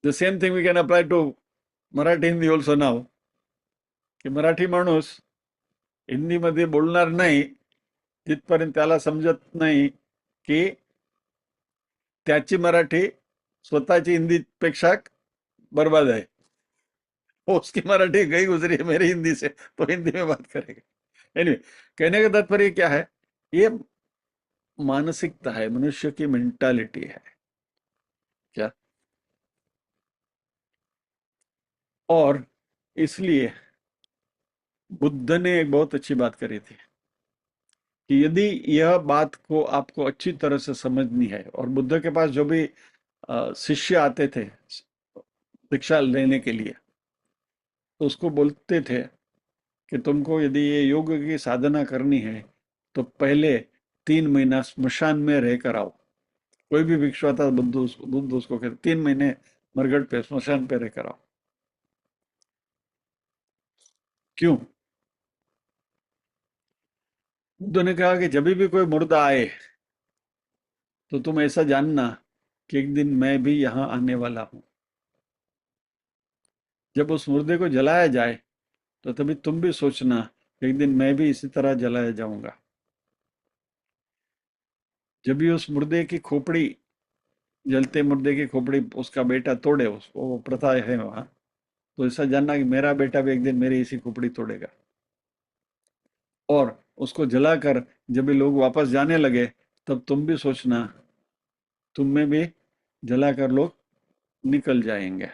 The same thing we can apply to Marathi Hindi also now, की मराठी माणूस हिंदीमध्ये बोलणार नाही जिथपर्यंत त्याला समजत नाही की त्याची मराठी स्वतःची हिंदीपेक्षा बर्बाद है, वो उसकी मराठी गई गुजरी है मेरी हिंदी से, तो हिंदी में बात करेगा। एनीवे, कहने का तात्पर्य क्या है, ये मानसिकता है, मनुष्य की मेंटालिटी है क्या। और इसलिए बुद्ध ने एक बहुत अच्छी बात करी थी कि यदि यह बात को आपको अच्छी तरह से समझनी है, और बुद्ध के पास जो भी शिष्य आते थे शिक्षा लेने के लिए, तो उसको बोलते थे कि तुमको यदि ये योग की साधना करनी है तो पहले 3 महीना स्मशान में रहकर आओ। कोई भी भिक्षु आता बुद्ध उसको कहते 3 महीने मरघट पे स्मशान पे रहकर आओ। क्यों? बुद्ध ने कहा कि जब भी कोई मुर्दा आए तो तुम ऐसा जानना कि एक दिन मैं भी यहाँ आने वाला हूँ। जब उस मुर्दे को जलाया जाए तो तभी तुम भी सोचना एक दिन मैं भी इसी तरह जलाया जाऊंगा। जब भी उस मुर्दे की खोपड़ी, जलते मुर्दे की खोपड़ी उसका बेटा तोड़े, उसको वो प्रथा है वहां, तो ऐसा जानना कि मेरा बेटा भी एक दिन मेरी इसी खोपड़ी तोड़ेगा। और उसको जलाकर जब भी लोग वापस जाने लगे तब तुम भी सोचना तुम में भी जलाकर लोग निकल जाएंगे।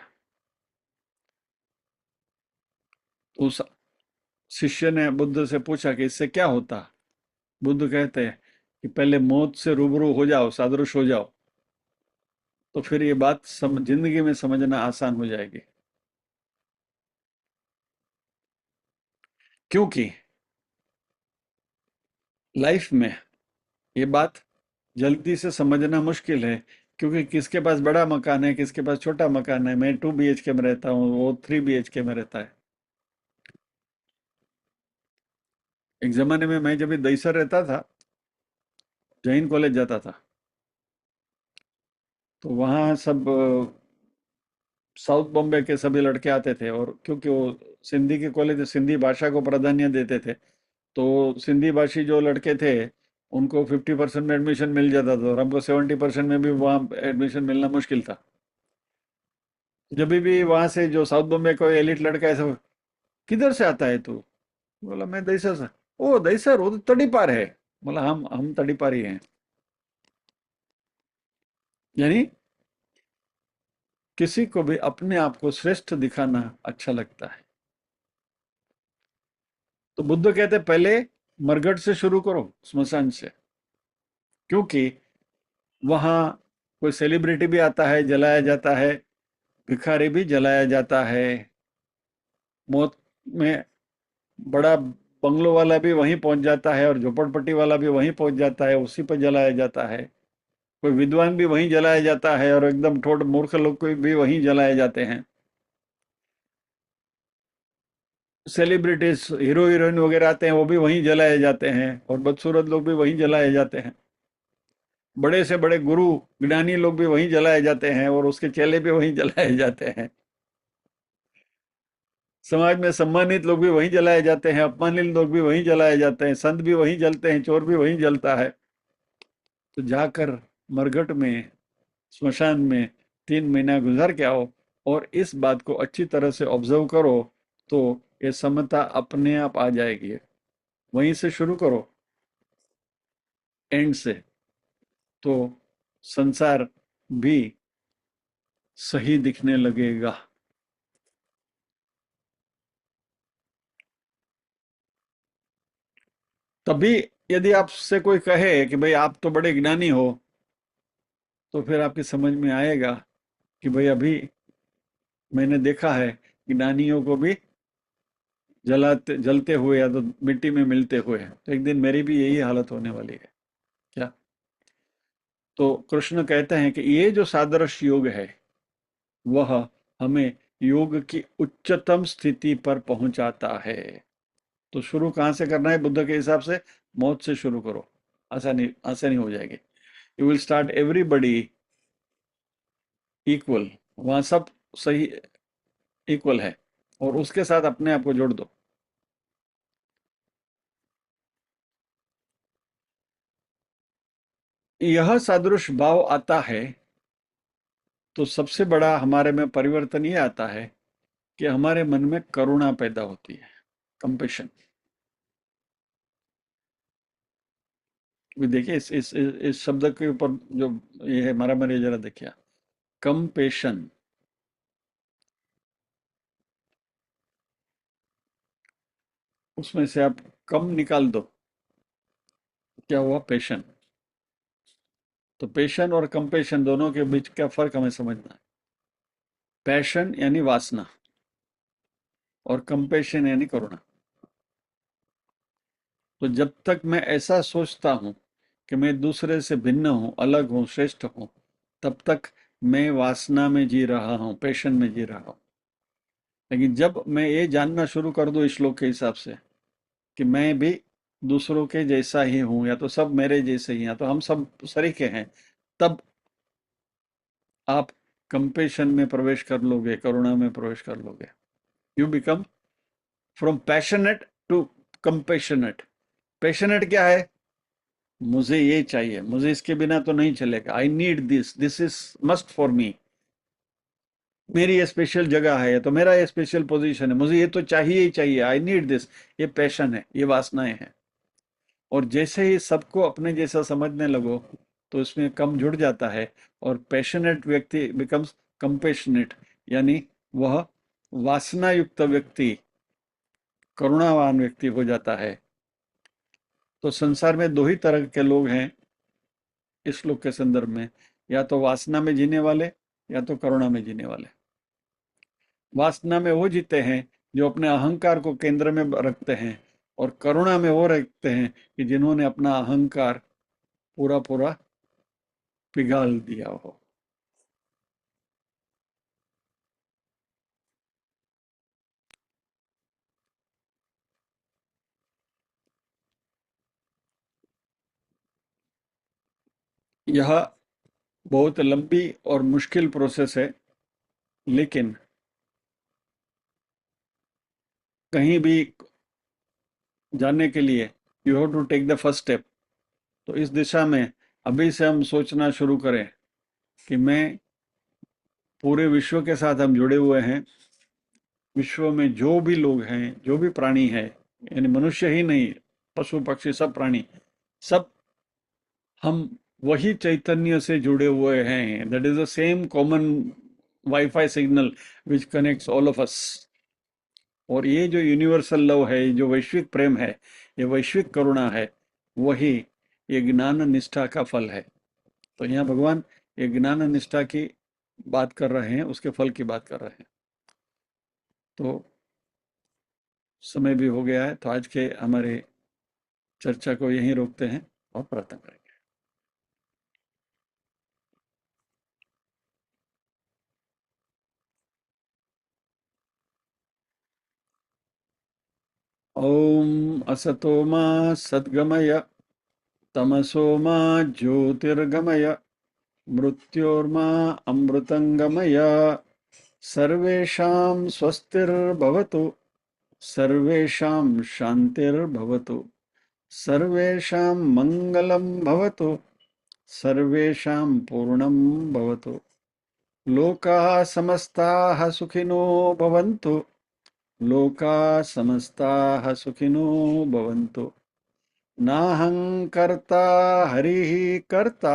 तो उस शिष्य ने बुद्ध से पूछा कि इससे क्या होता। बुद्ध कहते हैं कि पहले मौत से रूबरू हो जाओ, सादृश हो जाओ, तो फिर ये बात जिंदगी में समझना आसान हो जाएगी। क्योंकि लाइफ में ये बात जल्दी से समझना मुश्किल है, क्योंकि किसके पास बड़ा मकान है, किसके पास छोटा मकान है। मैं 2 BHK में रहता हूँ, वो 3 BHK में रहता है। एक जमाने में मैं जब भी दहीसर रहता था, जैन कॉलेज जाता था, तो वहाँ सब साउथ बॉम्बे के सभी लड़के आते थे, और क्योंकि वो सिंधी के कॉलेज, सिंधी भाषा को प्राधान्य देते थे, तो सिंधी भाषी जो लड़के थे उनको 50% में एडमिशन मिल जाता था, और हमको 70% में भी वहाँ एडमिशन मिलना मुश्किल था। जब भी वहां से जो साउथ बॉम्बे कोई एलिट लड़का ऐसा, किधर से आता है तू, बोला मैं दहीसर से। ओ दहीसर, वो तो तड़ीपार है। बोला हम तड़ीपार ही हैं। यानी किसी को भी अपने आप को श्रेष्ठ दिखाना अच्छा लगता है। तो बुद्ध कहते पहले मरघट से शुरू करो, स्मशान से, क्योंकि वहां कोई सेलिब्रिटी भी आता है, जलाया जाता है, भिखारी भी जलाया जाता है, मौत में बड़ा बंगलो वाला भी वहीं पहुंच जाता है, और झोपड़पट्टी वाला भी वहीं पहुंच जाता है, उसी पर जलाया जाता है। कोई विद्वान भी वहीं जलाया जाता है, और एकदम ठोठ मूर्ख लोग को भी वहीं जलाए जाते हैं। सेलिब्रिटीज, हीरो हीरोइन वगैरह आते हैं, वो भी वहीं जलाए जाते हैं, और बदसूरत लोग भी वहीं जलाए जाते हैं। बड़े से बड़े गुरु ज्ञानी लोग भी वहीं जलाए जाते हैं, और उसके चेले भी वहीं जलाए जाते हैं। समाज में सम्मानित लोग भी वहीं जलाए जाते हैं, अपमानित लोग भी वहीं जलाए जाते हैं, संत भी वहीं जलते हैं, चोर भी वहीं जलता है। तो जाकर मरघट में, स्मशान में 3 महीना गुजार के आओ, और इस बात को अच्छी तरह से ऑब्जर्व करो, तो ये समता अपने आप आ जाएगी। वहीं से शुरू करो, एंड से, तो संसार भी सही दिखने लगेगा। तभी यदि आपसे कोई कहे कि भाई आप तो बड़े ज्ञानी हो, तो फिर आपकी समझ में आएगा कि भाई अभी मैंने देखा है ज्ञानियों को भी जलाते जलते हुए, या तो मिट्टी में मिलते हुए, तो एक दिन मेरी भी यही हालत होने वाली है क्या। तो कृष्ण कहते हैं कि ये जो सादृश्य योग है, वह हमें योग की उच्चतम स्थिति पर पहुंचाता है। तो शुरू कहाँ से करना है बुद्ध के हिसाब से? मौत से शुरू करो, आसानी आसानी हो जाएगी। You will start everybody equal, वहां सब सही इक्वल है, और उसके साथ अपने आप को जोड़ दो। यह सादृश भाव आता है, तो सबसे बड़ा हमारे में परिवर्तन ये आता है कि हमारे मन में करुणा पैदा होती है, कंपेशन। देखिए इस शब्द के ऊपर जो ये है, मारा मारी जरा देखिए, कंपेशन, उसमें से आप कम निकाल दो, क्या हुआ? पेशन। तो पेशन और कंपेशन दोनों के बीच क्या फर्क हमें समझना है। पैशन यानी वासना, और कंपेशन यानी करुणा। तो जब तक मैं ऐसा सोचता हूं कि मैं दूसरे से भिन्न हूं, अलग हूं, श्रेष्ठ हूं, तब तक मैं वासना में जी रहा हूं, पैशन में जी रहा हूं। लेकिन जब मैं ये जानना शुरू कर दूं इस श्लोक के हिसाब से कि मैं भी दूसरों के जैसा ही हूं, या तो सब मेरे जैसे ही हैं, तो हम सब सरीखे हैं, तब आप कंपेशन में प्रवेश कर लोगे, करुणा में प्रवेश कर लोगे। You become from passionate to compassionate. Passionate क्या है? मुझे ये चाहिए, मुझे इसके बिना तो नहीं चलेगा, I need this, this is must for me, मेरी ये स्पेशल जगह है, तो मेरा ये स्पेशल पोजीशन है, मुझे ये तो चाहिए ही चाहिए, आई नीड दिस। ये पैशन है, ये वासनाएं हैं। और जैसे ही सबको अपने जैसा समझने लगो, तो इसमें कम जुड़ जाता है, और पैशनेट व्यक्ति बिकम्स कंपेशनेट, यानी वह वासना युक्त व्यक्ति, करुणावान व्यक्ति हो जाता है। तो संसार में दो ही तरह के लोग हैं इस श्लोक के संदर्भ में, या तो वासना में जीने वाले, या तो करुणा में जीने वाले। वासना में वो जीते हैं जो अपने अहंकार को केंद्र में रखते हैं, और करुणा में वो रखते हैं कि जिन्होंने अपना अहंकार पूरा पूरा पिघाल दिया हो। यह बहुत लंबी और मुश्किल प्रोसेस है, लेकिन कहीं भी जाने के लिए you have to take the first step. तो इस दिशा में अभी से हम सोचना शुरू करें कि मैं, पूरे विश्व के साथ हम जुड़े हुए हैं। विश्व में जो भी लोग हैं, जो भी प्राणी है, यानी मनुष्य ही नहीं, पशु पक्षी सब प्राणी, सब हम वही चैतन्य से जुड़े हुए हैं। That is the same common wifi signal which connects all of us. और ये जो यूनिवर्सल लव है, जो वैश्विक प्रेम है, ये वैश्विक करुणा है, वही ये ज्ञान निष्ठा का फल है। तो यहाँ भगवान ये ज्ञान निष्ठा की बात कर रहे हैं, उसके फल की बात कर रहे हैं। तो समय भी हो गया है, तो आज के हमारे चर्चा को यहीं रोकते हैं और प्रार्थना करेंगे। ओम असतो मा सद्गमय तमसो मा ज्योतिर्गमय मृत्योर्मा अमृतंगमय सर्वेषां स्वस्तिर्भवतु सर्वेषां शान्तिर्भवतु सर्वेषां मङ्गलं भवतु सर्वेषां पूर्णं भवतु लोकाः समस्ताः सुखिनो भवन्तु लोकाः समस्ताः सुखिनो भवन्तु नाहं कर्ता हरिः कर्ता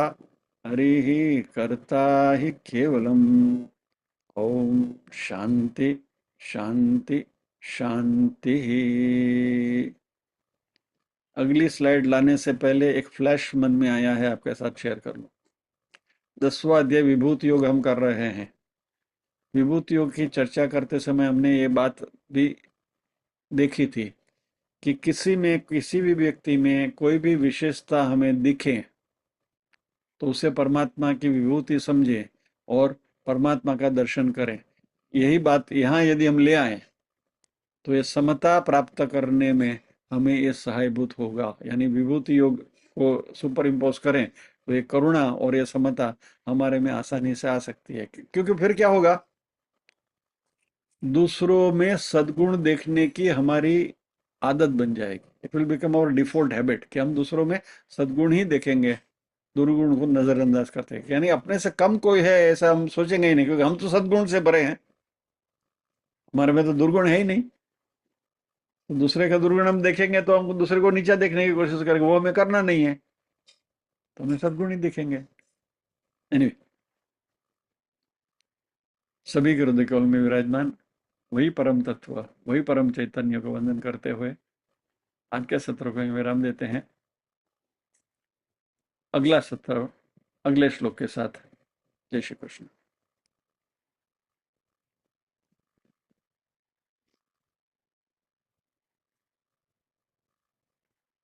हरिः कर्ता हि केवलम् ओम शांति शांति शांति। अगली स्लाइड लाने से पहले एक फ्लैश मन में आया है, आपके साथ शेयर कर लूं। 10वां अध्याय विभूति योग हम कर रहे हैं। विभूति योग की चर्चा करते समय हमने ये बात भी देखी थी कि किसी भी व्यक्ति में कोई भी विशेषता हमें दिखे तो उसे परमात्मा की विभूति समझे और परमात्मा का दर्शन करें। यही बात यहाँ यदि हम ले आए तो ये समता प्राप्त करने में हमें ये सहायभूत होगा। यानी विभूति योग को सुपर इम्पोज करें तो ये करुणा और ये समता हमारे में आसानी से आ सकती है, क्योंकि फिर क्या होगा, दूसरों में सद्गुण देखने की हमारी आदत बन जाएगी। It will become our default habit कि हम दूसरों में सद्गुण ही देखेंगे, दुर्गुण को नजरअंदाज करते हैं। यानी अपने से कम कोई है ऐसा हम सोचेंगे ही नहीं, क्योंकि हम तो सद्गुण से भरे हैं, हमारे में तो दुर्गुण है ही नहीं। तो दूसरे का दुर्गुण हम देखेंगे तो हम दूसरे को नीचा देखने की कोशिश करेंगे, वो हमें करना नहीं है, तो हमें सद्गुण ही दिखेंगे। एनीवे, सभी के हृदय कमल में विराजमान वही परम तत्व, वही परम चैतन्य को वंदन करते हुए आज के सत्र को विराम देते हैं। अगला सत्र अगले श्लोक के साथ। जय श्री कृष्ण।